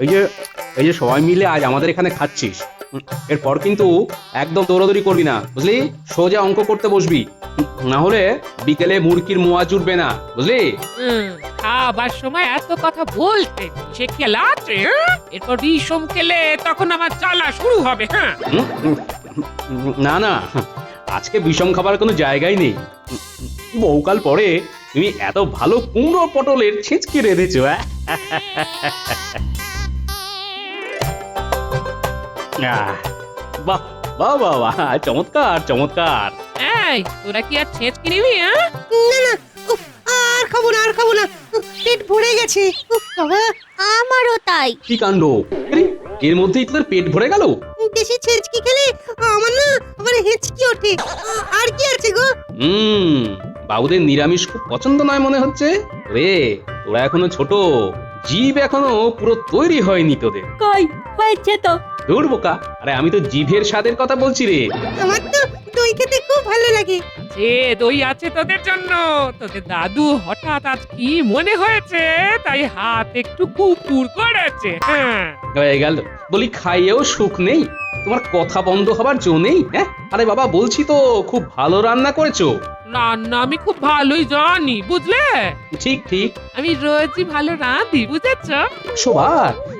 এই যে এই যে সবাই মিলে আজ আমাদের এখানে খাচ্ছিস, এরপর কিন্তু একদম দৌড়াদৌড়ি করবি না, বুঝলি? সোজা অঙ্ক করতে বসবি, না হলে বিকেলে মুরগির মোয়া জুটবে না, বুঝলি? হুম, খাবার সময় এত কথা বলতে সে খেলা আছে, হ্যাঁ? এরপর বিষম খেলে তখন আমার জ্বালা শুরু হবে। হ্যাঁ, হুম, হুম, না না, আজকে বিষম খাবার কোনো জায়গায় নেই। বহুকাল পরে তুমি এত ভালো কুমড়ো পটলের ছেঁচকি রেঁধেছো, হ্যাঁ? আহ, বাহ বাহ বাহ বাহ, চমৎকার চমৎকার। এই তোরা কি আর ছেঁচকি নিবি? হ্যাঁ, না না, উফ, আর খাবো না আর খাবো না, উফ, পেট ভরে গেছে। উফ, বাবা, আমারও তাই। কি কাণ্ড! আরে, এর মধ্যেই তোদের পেট ভরে গেল? বেশি ছেঁচকি খেলে আমার না আবার হেঁচকি ওঠে। আর কি আছে গো? হুম, বাবুদের নিরামিষ খুব পছন্দ নয় মনে হচ্ছে রে। তোরা এখনো ছোট, জীব এখনো পুরো তৈরি হয়নি তোদের। কই হয়েছে তো। দূর বোকা, আরে আমি তো জিভের স্বাদের কথা বলছি রে। আমার তো দই খেতে খুব ভালো লাগে। যে দই আছে তোদের জন্য। তোদের দাদু হঠাৎ আজ কি মনে হয়েছে তাই হাত একটু কুকুর করেছে। হ্যাঁ, হয়ে গেল, বলি খাইয়েও সুখ নেই, তোমার কথা বন্ধ হবার জো নেই, হ্যাঁ? আরে বাবা, বলছি তো খুব ভালো রান্না করেছো। রান্না আমি খুব ভালোই জানি, বুঝলে? ঠিক ঠিক, আমি রোজই ভালো রাঁধি, বুঝেছ? শোভা,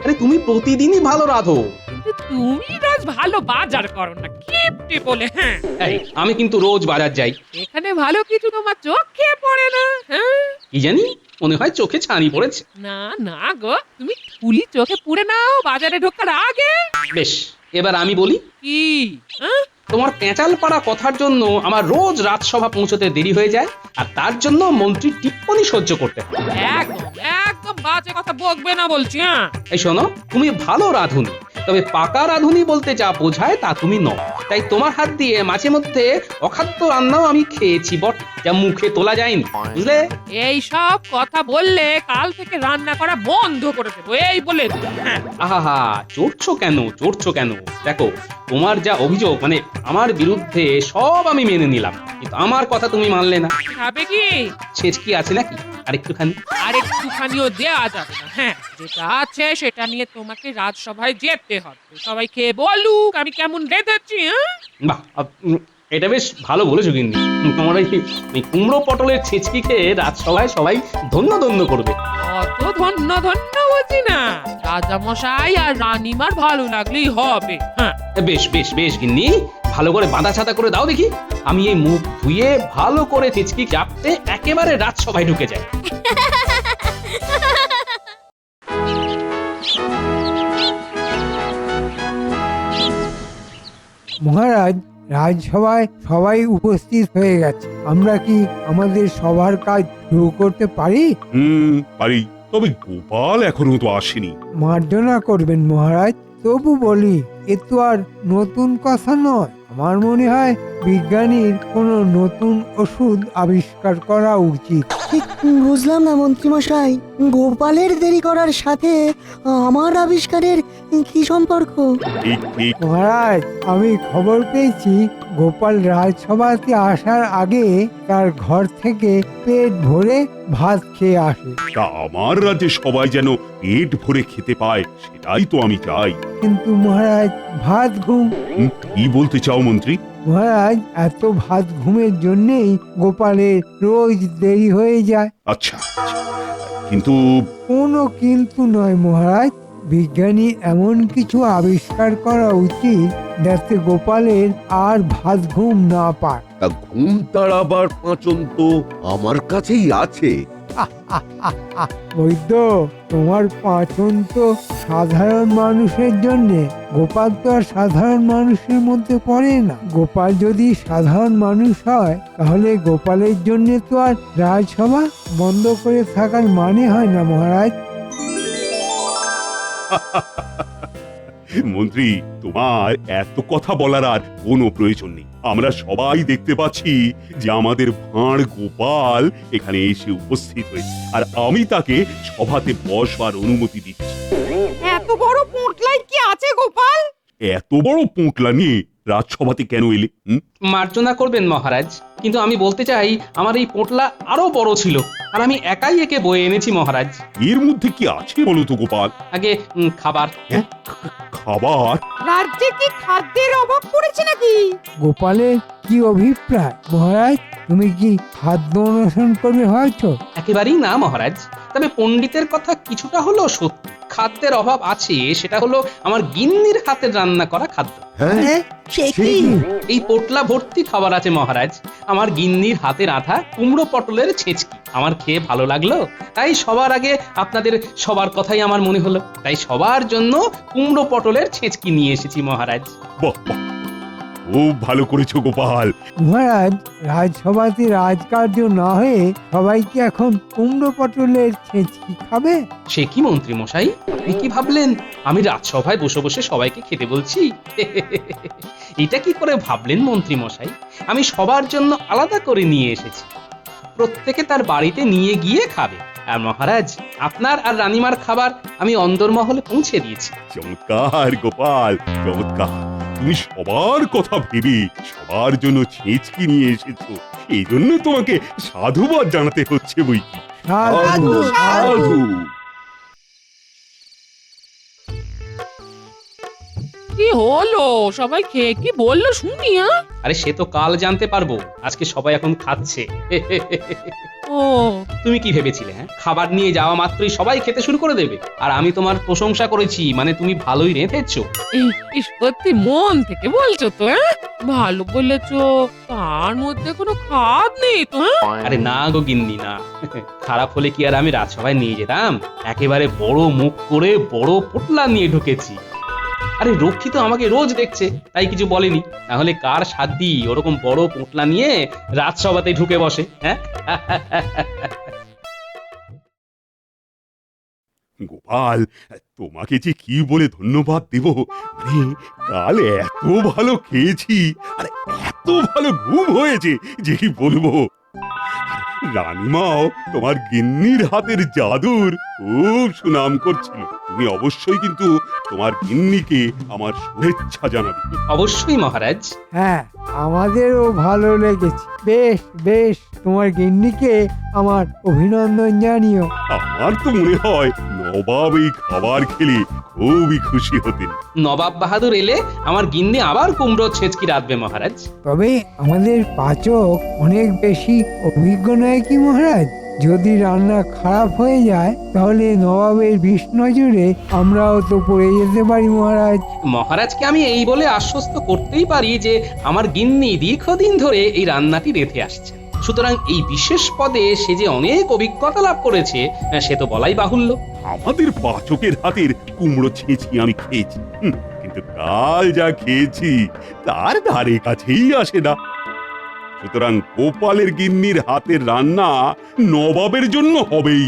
আরে তুমি প্রতিদিনই ভালো রাঁধো। কিন্তু তুমি রোজ ভালো বাজার করো না, কিপটে বলে। হ্যাঁ, এই, আমি কিন্তু রোজ বাজার যাই। এখানে ভালো কিছু তোমার চোখে পড়ে না। হ্যাঁ, কি জানি, মনে হয় চোখে ছানি পড়েছে। না না গো, তুমি ফুলি চোখে পুড়ে নাও বাজারে ঢোকার আগে। বেশ, এবার আমি বলি। কি? হ্যাঁ? তোমার পেঁচাল পাড়া কথার জন্য আমার রোজ রাজসভা পৌঁছতে দেরি হয়ে যায়, আর তার জন্য মন্ত্রীর টিপ্পনি সহ্য করতে হয়। একদম একদম বাজে কথা বকবে না বলছি। হ্যাঁ, এই শোনো, তুমি ভালো রাঁধুনি, তবে পাকা রাঁধুনি বলতে যা বোঝায় তা তুমি নও। তাই তোমার হাত দিয়ে মাঝে মধ্যে অখাদ্য রান্নাও আমি খেয়েছি বট, যা মুখে তোলা যায়নি, বুঝলে? এই সব কথা বললে কাল থেকে রান্না করা বন্ধ করে দেবো, এই বলে দিই। হ্যাঁ, আহা, চড়ছো কেন চড়ছো কেন? দেখো, তোমার যা অভিযোগ, মানে আমার বিরুদ্ধে, সব আমি মেনে নিলাম, কিন্তু আমার কথা তুমি মানলে না। খাবে কি? ছেচকি আছে নাকি আরেকটুখানি? আর একটুখানিও দেওয়া যাবে না। হ্যাঁ, যেটা আছে সেটা নিয়ে তোমাকে রাজসভায় যেতে হবে। সবাই খেয়ে বলুক আমি কেমন রেঁধেছি। হ্যাঁ, বাহ, এটা বেশ ভালো বলেছো কিন্তু। তোমার এই কুমড়ো পটলের ছেচকি খেয়ে রাজসভায় সবাই ধন্য ধন্য করবে। অত ধন্য ধন্য বলছি না, রাজামশাই আর রানীমার ভালো লাগলেই হবে। হ্যাঁ, বেশ বেশ বেশ গিন্নি, ভালো করে বাঁধা ছাতা করে দাও দেখি, আমি এই মুখ ধুয়ে ভালো করে ছেচকি চাপতে একেবারে রাজসভায় ঢুকে যাই। মহারাজ, রাজসভায় সবাই উপস্থিত হয়ে গেছে। আমরা কি আমাদের সবার কাজ শুরু করতে পারি? পারি, তবে গোপাল এখনো তো আসেনি। মার্জনা করবেন মহারাজ, তবু বলি, এ তো আর নতুন কথা নয়। আমার মনে হয় বিজ্ঞানীর কোনো নতুন ওষুধ আবিষ্কার করা উচিত। ঠিক বুঝলাম না মন্ত্রীমশাই, গোপালের দেরি করার সাথে আমার আবিষ্কারের কি সম্পর্ক? ঠিক ঠিক, মহারাজ, আমি খবর পেয়েছি গোপাল রাজসভাতে আসার আগে তার ঘর থেকে পেট ভরে ভাত খেয়ে আসে। তা আমার রাজ্যে সবাই যেন পেট ভরে খেতে পায়, সেটাই তো আমি চাই। কিন্তু মহারাজ, ভাত ঘুম। কি বলতে চাও মন্ত্রী? মহারাজ, এত ভাত ঘুমের জন্যেই গোপালের রোজ দেরি হয়ে যায়। আচ্ছা আচ্ছা, কিন্তু কোনো কিন্তু নয় মহারাজ, বিজ্ঞানী এমন কিছু আবিষ্কার করা উচিত যাতে গোপালের আর ভাত ঘুম না পায়। তা ঘুম তাড়াবার পাঁচন তো আমার কাছেই আছে। বৈদ্য, তোমার পাচন তো সাধারণ মানুষের জন্য, গোপাল তো আর সাধারণ মানুষের মধ্যে পড়ে না। গোপাল যদি সাধারণ মানুষ হয় তাহলে গোপালের জন্য তো আর রাজসভা বন্ধ করে থাকার মানে হয় না মহারাজ। মন্ত্রী, তোমার এত কথা বলার আর কোনো প্রয়োজন নেই। আমরা সবাই দেখতে পাচ্ছি যে আমাদের ভাঁড় গোপাল এখানে এসে উপস্থিত হয়েছে, আর আমি তাকে সভাতে বসবার অনুমতি দিচ্ছি। এত বড় পোটলাই কি আছে গোপাল? এত বড় পোঁটলা নিয়ে রাজসভাতে কেন এলে? মার্জনা করবেন মহারাজ, কিন্তু আমি বলতে চাই আমার এই পোটলা আরো বড় ছিল, আর আমি একাই একে বয়ে এনেছি মহারাজ। এর মধ্যে কি আছে বলো তো গোপাল? আগে খাবার। খাবার? রাজ্যে কি খাদ্যের অভাব পড়েছে নাকি? গোপালের কি অভিপ্রায় মহারাজ? তুমি কি খাদ্য অন্বেষণ করবে হয়তো? একেবারেই না মহারাজ, তবে পণ্ডিতের কথা কিছুটা হলেও সত্যি। খাদ্যের অভাব আছে, সেটা হলো আমার গিন্নির হাতের রান্না করা খাদ্য। হ্যাঁ সে সে কি? কি? এই পোটলা ভর্তি খাবার আছে মহারাজ, আমার গিন্নির হাতে রাঁধা কুমড়ো পটলের ছেঁচকি। আমার খেয়ে ভালো লাগলো, তাই সবার আগে আপনাদের সবার কথাই আমার মনে হলো, তাই সবার জন্য কুমড়ো পটলের ছেঁচকি নিয়ে এসেছি মহারাজ। বাহ বাহ, খুব ভালো করেছো গোপাল। মহারাজ, রাজসভাতে রাজকার্য না হয়ে সবাই কি এখন কুমড়ো পটলের ছেঁচকি খাবে? সে কি মন্ত্রী মশাই, আপনি কি ভাবলেন আমি রাজসভায় বসে বসে সবাইকে খেতে বলছি? এটা কি করে ভাবলেন মন্ত্রী মশাই? আমি সবার জন্য আলাদা করে নিয়ে এসেছি, প্রত্যেকে তার বাড়িতে নিয়ে গিয়ে খাবে। আর মহারাজ, আপনার আর রানীমার খাবার আমি অন্দরমহলে পৌঁছে দিয়েছি। চমৎকার গোপাল, চমৎকার। তুমি সবার কথা ভেবে সবার জন্য ছেঁচকি নিয়ে এসেছো, এই জন্য তোমাকে সাধুবাদ জানাতে হচ্ছে বই কি। সাধু, সাধু। কি হলো, সবাই খেয়ে কি বললো শুনি? আরে সে তো কাল জানতে পারবো, আজকে সবাই এখন খাচ্ছে। ও, তুমি কি ভেবেছিলে হ্যাঁ, খাবার নিয়ে যাওয়া মাত্রই সবাই খেতে শুরু করে দেবে? আর আমি তোমার প্রশংসা করেছি মানে তুমি ভালোই রেঁধেছো। এই সত্যি মন থেকে বলছো তো? ভালো বলেছো, তার মধ্যে কোনো খাদ নেই তো? আরে না গো গিন্নি না, খারাপ হলে কি আর আমি রাজসভায় নিয়ে যেতাম? একেবারে বড় মুখ করে বড় পোটলা নিয়ে ঢুকেছি। আরে রক্ষী তো আমাকে রোজ দেখছে, তাই কিছু বলেনি, তাহলে কার সাধ্যি ওরকম বড় পোটলা নিয়ে রাজসভাতে ঢুকে বসে? হ্যাঁ গোপাল, তোমাকে যে কি বলে ধন্যবাদ দেব, মানে কাল এত ভালো খেয়েছি আর এত ভালো ঘুম হয়েছে যে কি বলবো। রানীমাও তোমার গিন্নির হাতের জাদুর খুব সুনাম করছিল। তুমি অবশ্যই কিন্তু তোমার গিন্নিকে আমার শুভেচ্ছা জানাবে। অবশ্যই মহারাজ। হ্যাঁ, আমাদেরও ভালো লেগেছে। বেশ বেশ, তোমার গিন্নিকে আমার অভিনন্দন জানিও। আমার তো মনে হয় নবাব এই খাবার খেলে খুবই খুশি হতেন। নবাব বাহাদুর এলে আমার গিন্নি আবার কুমড়ো ছেঁচকি রাঁধবে মহারাজ। তবে আমাদের পাচক অনেক বেশি অভিজ্ঞ নয় কি মহারাজ? যদি রান্না খারাপ হয়ে যায় তাহলে নবাবের বিষ নজরে আমরাও তো পড়ে যেতে পারি মহারাজ। মহারাজকে আমি এই বলে আশ্বস্ত করতেই পারি যে আমার গিন্নি দীর্ঘদিন ধরে এই রান্নাটি রেঁধে আসছে, সুতরাং এই বিশেষ পদে সে যে অনেক অভিজ্ঞতা লাভ করেছে সে তো বলাই বাহুল্য। আমাদের পাচকের হাতের কুমড়ো ছেঁচকি আমি খেয়েছি, কিন্তু কাল যা খেয়েছি তার ধারে কাছেই আসে না। সুতরাং গোপালের গিন্নির হাতের রান্না নবাবের জন্য হবেই।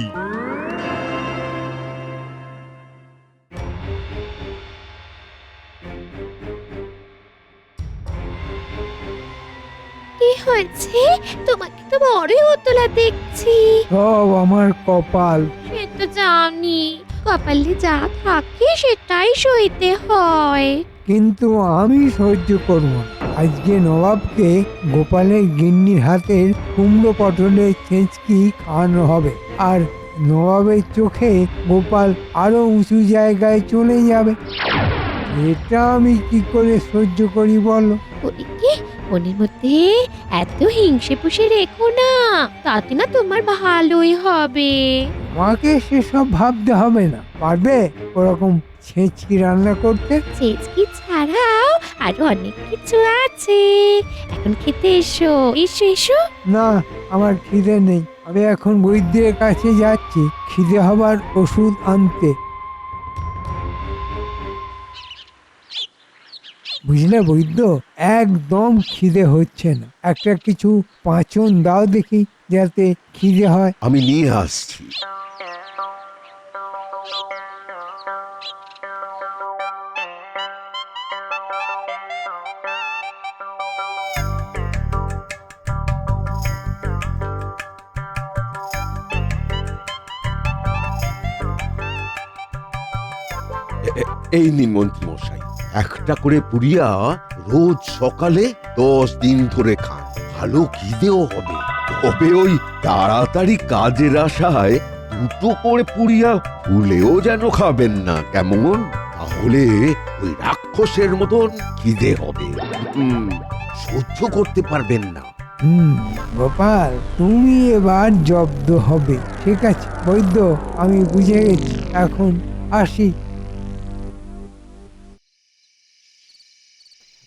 কি হয়েছে? তোমাকে তো বড়ই উতলা দেখছি। সব আমার কপাল। সে তো জানি, কপালে যা থাকে সেটাই সইতে হয়। কিন্তু আমি সহ্য করব না। আজকে নবাবকে গোপালের গিন্নির হাতের কুমড়ো পটলের ছেঁচকি খাওয়ানো হবে, আর নবাবের চোখে গোপাল আরো উঁচু জায়গায় চলে যাবে। এটা আমি কি করে সহ্য করি বলো? ওদিকে মনের মধ্যে এত হিংসে পুষে রেখো না, তাতে না তোমার ভালোই হবে। আমাকে সেসব ভাবতে হবে না। পারবে ওরকম ছেঁচকি রান্না করতে? চেচকি ছাড়াও আরো অনেক কিছু আছে, এখন খেতে এসো এসো এসো। না, আমার খিদে নেই। আমি এখন বৈদ্যের কাছে যাচ্ছি খিদে হবার ওষুধ আনতে। বুঝলে বৈদ্য, একদম খিদে হচ্ছে না। একটা কিছু পাঁচন দাও দেখি যাতে খিদে হয়। আমি নিয়ে আসছি। এই নিন মন্ত্রী মশাই, একটা করে পুড়িয়া রোজ সকালে 10 দিন ধরে খান, ভালো খিদেও হবে। তবে ওই তাড়াতাড়ি কাজের আশায় দুটো করে পুড়িয়া ভুলেও যেন খাবেন না, কেমন? তাহলে ওই রাক্ষসের মতন খিদে হবে, সহ্য করতে পারবেন না। গোপাল, তুমি এবার জব্দ হবে। ঠিক আছে বৈদ্য, আমি বুঝে গেছি, এখন আসি।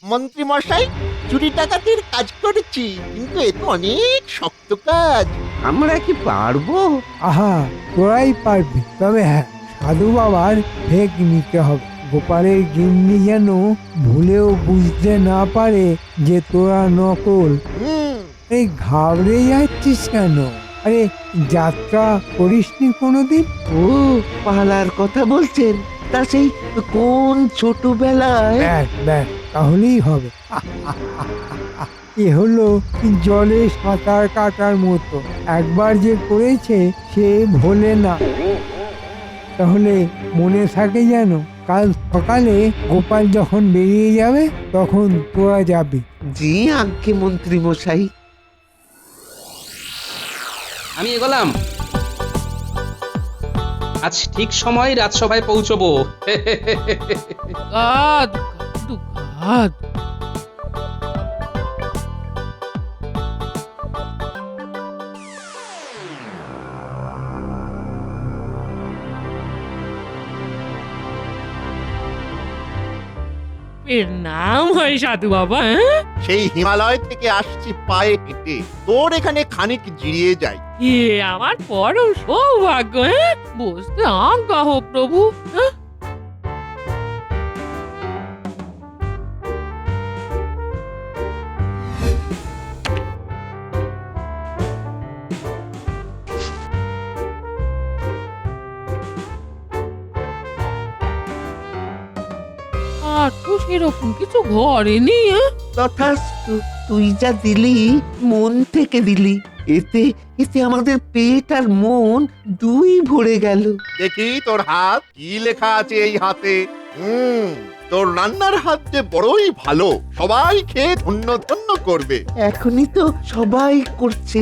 মন্ত্রী মশাই, চুরি ডাকাতির কাজ করেছি, কিন্তু এ তো অনেক শক্ত কাজ। আমরা কি পারবো? আহা, তোরাই পারবি। তবে হ্যাঁ, সাধু বাবার ভেগ নিতে হবে। গোপালের গিন্নি যেন ভুলেও বুঝতে না পারে যে তোরা নকল। এই ঘাবড়ে যাচ্ছিস কেন? আরে যাত্রা করিসনি কোনোদিন? ও, পালার কথা বলছেন? তা সেই কোন ছোটবেলায়? ব্যাস ব্যাস, তাহলেই হবে। এ হলো জলে সাঁতার কাটার মতো, একবার যে করেছে সে ভোলে না। তাহলে মনে থাকে যেন, কাল সকালে গোপাল যখন বেরিয়ে যাবে তখন তোরা যাবি। জি আজ্ঞে মন্ত্রী মশাই। আমি এগোলাম। আজ ঠিক সময় রাজসভায় পৌঁছবো। গাদ গাদ। এর নাম হয় সাধু বাবা, হ্যাঁ? সেই হিমালয় থেকে আসছি পায়ে হেঁটে, তোর এখানে খানিক জিরিয়ে যাই। এ আমার পরম সৌভাগ্য, হ্যাঁ? বসতে আজ্ঞা হোক প্রভু। হ্যাঁ? আর তো সেরকম কিছু ঘরে নেই, হ্যাঁ? তথাস্তু, তুই যা দিলি মন থেকে দিলি, এতে এতে আমাদের পেট আর মন দুই ভরে গেল। দেখি তোর হাত, কি লেখা আছে এই হাতে? তোর রান্নার হাত যে বড়ই ভালো, সবাই খেয়ে ধন্য ধন্য করবে। এখনই তো সবাই করছে।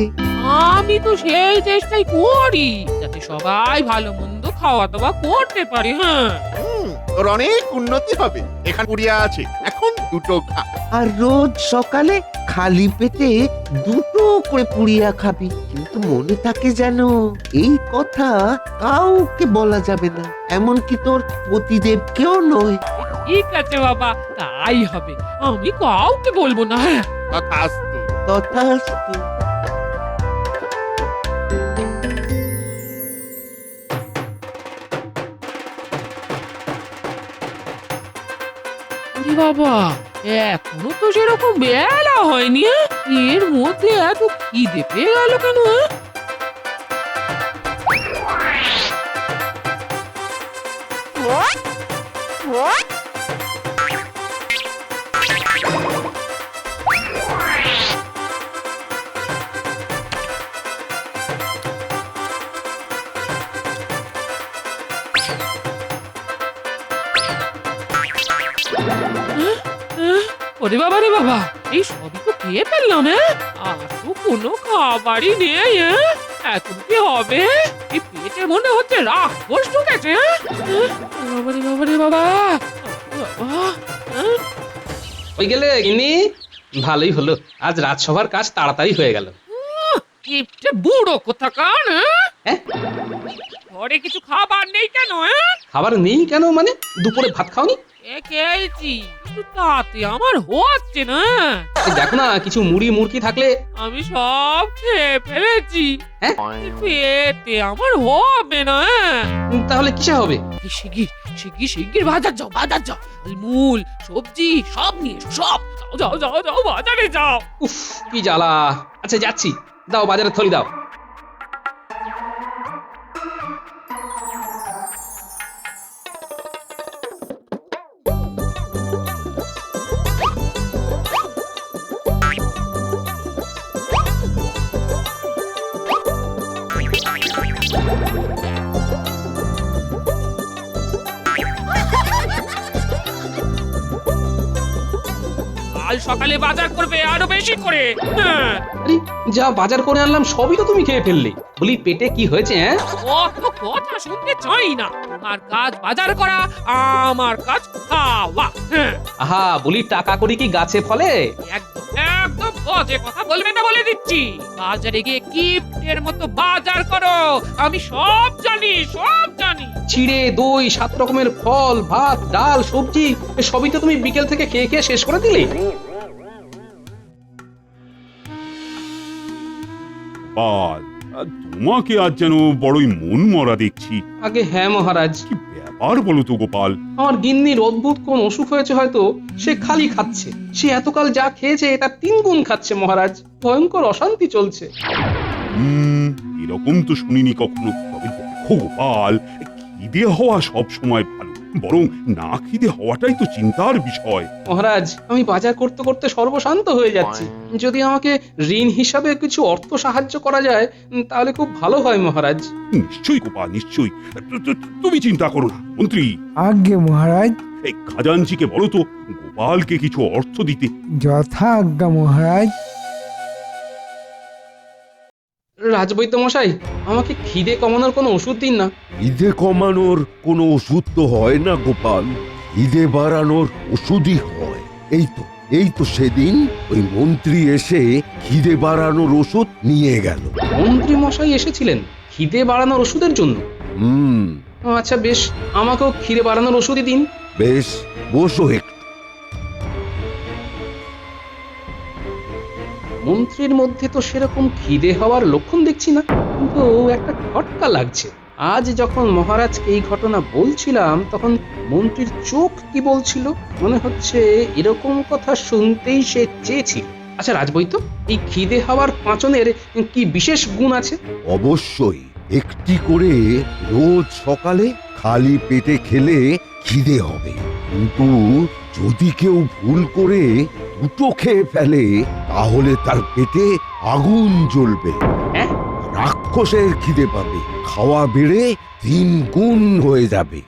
আমি তো সেই চেষ্টাই করি যাতে সবাই ভালো মন্দ খাওয়া দাওয়া করতে পারে, হ্যাঁ। তোর অনেক উন্নতি হবে। এখানে পুড়িয়া আছে, এখন দুটো খা। আর রোজ সকালে খালি পেটে দুটো করে পুড়িয়া খাবি, কিন্তু মনে থাকে যেন এই কথা কাউকে বলা যাবে না, এমনকি তোর পতিদেবকেও নয়। ঠিক আছে বাবা, তাই হবে। আমি কাউকে বলবো না, হ্যাঁ। তথাস্তু। তথাস্তু। ওরে বাবা, এখনো তো সেরকম বেলা হয়নি, হ্যাঁ? এর মধ্যে এত খিদে পেয়ে গেল কেন, হ্যাঁ? ওরে বাবা রে বাবা, এই সবই তো খেয়ে ফেললাম, হ্যাঁ? আর তো কোনো খাবারই নেই, হ্যাঁ? এখন কি হবে? এই পেটে মনে হচ্ছে রাক্ষস ঢুকেছে, হ্যাঁ? বাবা রে বাবা রে বাবা, বাবা, হ্যাঁ? ওই গেলে গিন্নি, ভালোই হলো, আজ রাজসভার কাজ তাড়াতাড়ি হয়ে গেল। কিপটে বুড়ো কোথাকার, হ্যাঁ? হ্যাঁ? ঘরে কিছু খাবার নেই কেন, হ্যাঁ? খাবার নেই কেন মানে? দুপুরে ভাত খাওনি? খেয়েছি, কিন্তু তাতে আমার হচ্ছে না। এই দেখো না, কিছু মুড়ি মুড়কি থাকলে। আমি সব খেয়ে ফেলেছি, হ্যাঁ? পেটে আমার হবে না, হ্যাঁ? তাহলে কিসে হবে? এই শিগগির শিগগির শিগগির বাজার যাও, বাজার যাও। মূল সবজি সব নিয়ে এসো, সব। যাও যাও যাও যাও, বাজারে যাও। উফ, কি জ্বালা। আচ্ছা যাচ্ছি, দাও বাজারে থলি দাও। কাল সকালে বাজার করবে আরো বেশি করে। হ্যাঁ, আরে যা বাজার করে আনলাম সবই তো তুমি খেয়ে ফেললে। বলি পেটে কি হয়েছে হ্যাঁ? অত কথা শুনতে চাই না। তোমার কাজ বাজার করা, আমার কাজ খাওয়া। হ্যাঁ, আহা বলি টাকা করি কি গাছে ফলে? একদম একদম বাজে কথা বলবে না বলে দিচ্ছি। বাজারে গিয়ে কিপ্টের মতো বাজার করো, আমি সব জানি সব জানি। চিড়ে দই 7 রকমের ফল ভাত ডাল সবজি সবই তো তুমি বিকেল থেকে খেয়ে খেয়ে শেষ করে দিলে। গোপাল, তোমাকে আজ যেন বড়ই মন মরা দেখছি। আগে হ্যাঁ মহারাজ, কি ব্যাপার বলো তো গোপাল? আমার গিন্নির অদ্ভুত কোন অসুখ হয়েছে হয়তো, সে খালি খাচ্ছে। সে এতকাল যা খেয়েছে তার 3 গুণ খাচ্ছে মহারাজ। ভয়ঙ্কর অশান্তি চলছে। এরকম তো শুনিনি কখনো। তবে দেখো গোপাল, খিদে হওয়া সব সময় ভালো, বরং না খিদে হওয়াটাই তো চিন্তার বিষয়। মহারাজ আমি বাজার করতে করতে সর্বশান্ত হয়ে যাচ্ছি। যদি আমাকে ঋণ হিসাবে কিছু অর্থ সাহায্য করা যায় তাহলে খুব ভালো হয় মহারাজ। নিশ্চয়ই গোপাল, নিশ্চয়ই। তুমি চিন্তা করো না মন্ত্রী। আজ্ঞে মহারাজ। এই খাজানজিকে বলো তো গোপালকে কিছু অর্থ দিতে। যথা আজ্ঞা মহারাজ। রাজবৈদ্য মশাই, আমাকে খিদে কমানোর কোনো ওষুধ দিন না। খিদে কমানোর কোনো ওষুধ তো হয় না গোপাল, খিদে বাড়ানোর ওষুধই হয়। এই তো সেদিন ওই মন্ত্রী এসে খিদে বাড়ানোর ওষুধ নিয়ে গেল। মন্ত্রী মশাই এসেছিলেন খিদে বাড়ানোর ওষুধের জন্য? আচ্ছা বেশ, আমাকেও খিদে বাড়ানোর ওষুধই দিন। বেশ, বসো একটু। মন্ত্রীর মধ্যে তো সেরকম খিদে হওয়ার লক্ষণ দেখছি না, কিন্তু একটা খটকা লাগছে। আজ যখন মহারাজকে এই ঘটনা বলছিলাম তখন মন্ত্রীর চোখ কি বলছিল, মনে হচ্ছে এরকম কথা শুনতেই সে চেয়েছিল। আচ্ছা রাজবৈদ্য, এই খিদে হওয়ার পাঁচনের কি বিশেষ গুণ আছে? অবশ্যই, একটি করে রোজ সকালে খালি পেটে খেলে খিদে হবে। কিন্তু যদি কেউ ভুল করে 2টো খেয়ে ফেলে তাহলে তার পেটে আগুন জ্বলবে। হ্যাঁ? রাক্ষসের খিদে পাবে, খাওয়া বেড়ে 3 গুণ হয়ে যাবে।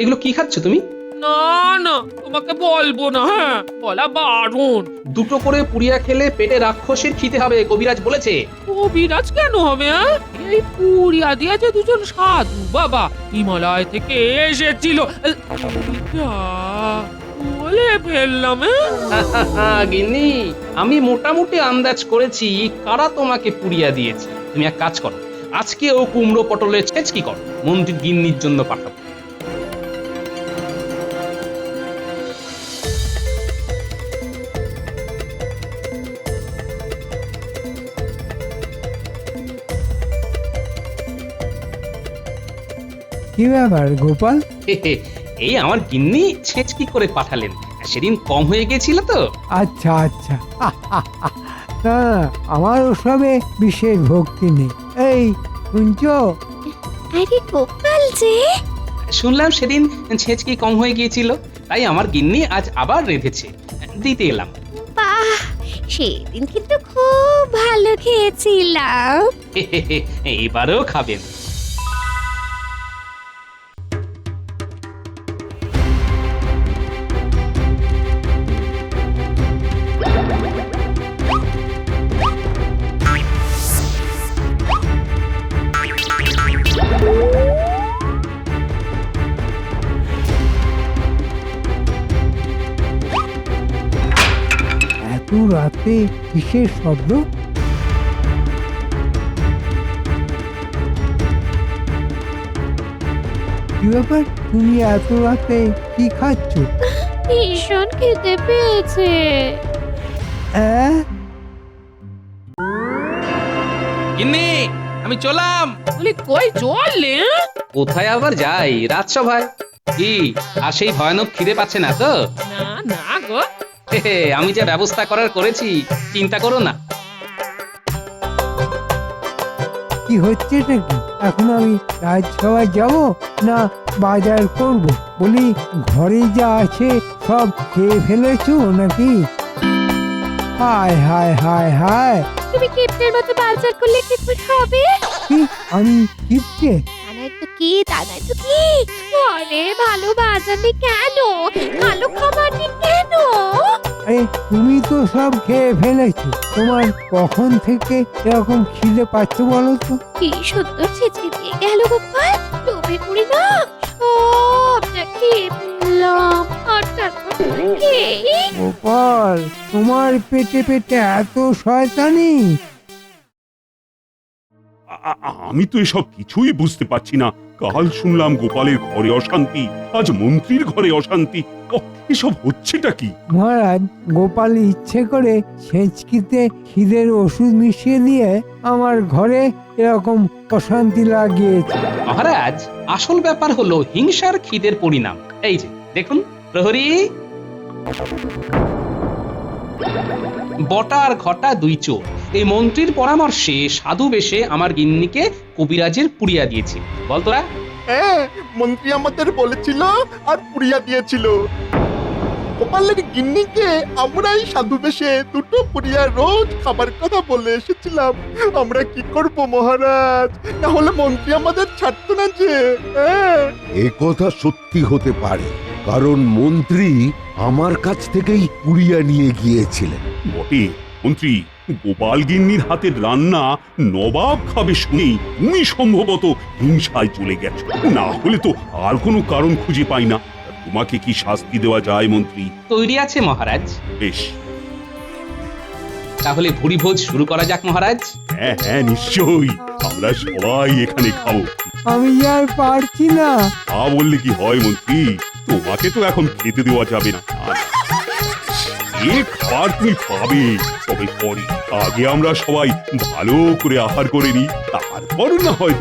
এগুলো কি খাচ্ছ তুমি? না না, তোমাকে বলবো না। হ্যাঁ, বলা বারণ। 2টো করে পুড়িয়া খেলে পেটে রাক্ষসের খিদে হবে, কবিরাজ বলেছে। কবিরাজ কেন হবে? হ্যাঁ? এই পুরিয়া দিয়ে যে দুজন সাধু বাবা হিমালয় থেকে এসেছিল, যা বলে ফেললাম। গিন্নি, আমি মোটামুটি আন্দাজ করেছি কারা তোমাকে পুড়িয়া দিয়েছে। তুমি এক কাজ করো, আজকে ও কুমড়ো পটলের ছেচকি করো, মন্ত্রী গিন্নির জন্য পাঠাবো। কি ব্যাপার গোপাল? এই আমার গিন্নি ছেচকি করে পাঠালেন, সেদিন কম হয়ে গেছিল তো। আচ্ছা আচ্ছা। না, আমার ওসবে বিশেষ ভক্তি নেই। এই শুনছো? আরে গোপাল যে, শুনলাম সেদিন ছেচকি কম হয়ে গিয়েছিল, তাই আমার গিন্নি আজ আবার রেঁধেছে, দিতে এলাম। বাহ, সেদিন কিন্তু খুব ভালো খেয়েছিলাম। এবারেও খাবেন। এত রাতে কিসের শব্দ? কি ব্যাপার, তুমি এত রাতে কি খাচ্ছ? ভীষণ খেতে পেয়েছে। হ্যাঁ? গিন্নি, আমি চলাম। বলি কই চললে? কোথায় আবার যাই, রাজসভায়। কি আর সেই ভয়ানক খিদে পাচ্ছে না তো? না না গো, আমি যে ব্যবস্থা করার করেছি, চিন্তা করো না। কি হচ্ছে নাকি? এখন আমি রাজসভায় যাব না বাজার করব? বলি ঘরে যা আছে সব খেয়ে ফেলেছো নাকি? হায় হায় হায় হায়। তুমি কিপ্টের মতো বাজার করলে কি করে হবে? কি আমি কিপটে? দানাই তো কি, দানাই তো কি? আরে ভালো বাজার নেই কেন? ভালো খাবার নেই কেন? আরে তুমি তো সব খেয়ে ফেলেছো, তোমার কখন থেকে এরকম খিদে পাচ্ছে বলো তো? কি সুন্দর ছেঁচকে দিয়ে গেল গোপাল, লোভে পড়ি না সবটা খেয়ে ফেললাম। আর তারপর খেয়ে গোপাল, তোমার পেটে পেটে এত শয়তানি? আমি তো এসব কিছুই বুঝতে পারছি না। কাল শুনলাম গোপালের ঘরে অশান্তি, আজ মন্ত্রীর ঘরে অশান্তি। ওহ, এসব হচ্ছেটা কি? মহারাজ, গোপাল ইচ্ছে করে ছেঁচকিতে খিদের ওষুধ মিশিয়ে দিয়ে আমার ঘরে এরকম অশান্তি লাগিয়েছে। মহারাজ, আসল ব্যাপার হলো হিংসার খিদের পরিণাম। এই যে দেখুন প্রহরী, বটা আর ঘটা দুই চোর এই মন্ত্রীর পরামর্শে সাধু বেশে আমার গিন্নিকে কবিরাজের পুড়িয়া দিয়েছে। বল তোরা। হ্যাঁ, মন্ত্রী আমাদের বলেছিল আর পুড়িয়া দিয়েছিল। গোপালের গিন্নিকে আমরাই সাধু বেশে দুটো পুড়িয়া রোজ খাবার কথা বলে এসেছিলাম। আমরা কি করব মহারাজ? না হলে মন্ত্রী আমাদের ছাড়তো না যে। হ্যাঁ, এ কথা সত্যি হতে পারে, কারণ মন্ত্রী আমার কাছ থেকেই পুড়িয়া নিয়ে গিয়েছিলেন। বটে মন্ত্রী, গোপাল গিন্নির হাতের রান্না নবাব খাবে শুনেই তুমি সম্ভবত হিংসায় চলে গেছো। না হলে তো আর কোনো কারণ খুঁজে পাই না। তোমাকে কি শাস্তি দেওয়া যায় মন্ত্রী? তৈরি আছে মহারাজ? বেশ, তাহলে ভুরি ভোজ শুরু করা যাক মহারাজ। হ্যাঁ হ্যাঁ নিশ্চয়ই, আমরা সবাই এখানে খাবো। আমি আর পারছি না। তা বললে কি হয় মন্ত্রী, তোমাকে তো এখন খেতে দেওয়া যাবে না। এ খাবার তুমি পাবে তবে পরে, আগে আমরা সবাই ভালো করে আহার করে নিই, তারপর না হয়